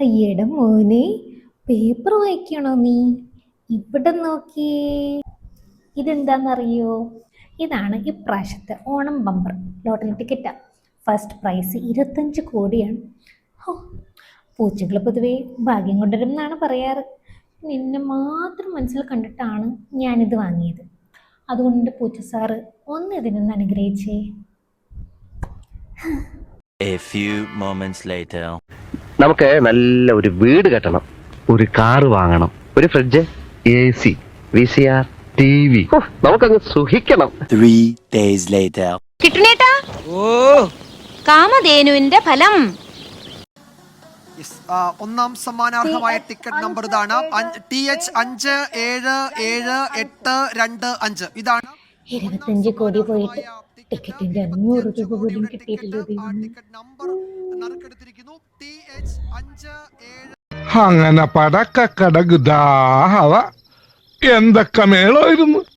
അയ്യടാ മോനെ, പേപ്പർ വായിക്കണോ നീ? ഇവിടെ നോക്കിയേ. ഇതെന്താണെന്നറിയോ? ഇതാണ് ഇപ്രാവശ്യത്തെ ഓണം ബമ്പർ ലോട്ടറി ടിക്കറ്റാ. ഫസ്റ്റ് പ്രൈസ് 25 കോടിയാണ്. ഹോ, പൂച്ചകൾ പൊതുവേ ഭാഗ്യം കൊണ്ടുവരും എന്നാണ് പറയാറ്. നിന്നെ മാത്രം മനസ്സിൽ കണ്ടിട്ടാണ് ഞാനിത് വാങ്ങിയത്. അതുകൊണ്ട് പൂച്ച സാറ് ഒന്ന് ഇതിനൊന്ന് അനുഗ്രഹിച്ചേ. A few moments later. നമുക്ക് നല്ല ഒരു വീട് കെട്ടണം, ഒരു കാറ് വാങ്ങണം, ഒരു ഫ്രിഡ്ജ്, AC, VCR, TV. നമുക്കങ്ങ് സുഖിക്കണം. 3 days later. കിട്ടുന്നേട്ടാ, കാമധേനുവിന്റെ ഫലം. ഒന്നാം സമ്മാനാർഹമായ ടിക്കറ്റ് നമ്പർ ഇതാണ്. TH 577825. ഇതാണ് 25 കോടി പോയിട്ട് ടിക്കറ്റിന്റെ 500 രൂപ പോലും കിട്ടിയിട്ടില്ല. ടിക്കറ്റ് നമ്പർ നറുക്കെടുത്തിരിക്കുന്നു. TH 57. അങ്ങനെ പടക്കടക് ദാഹവ എന്തൊക്കെ മേളായിരുന്നു.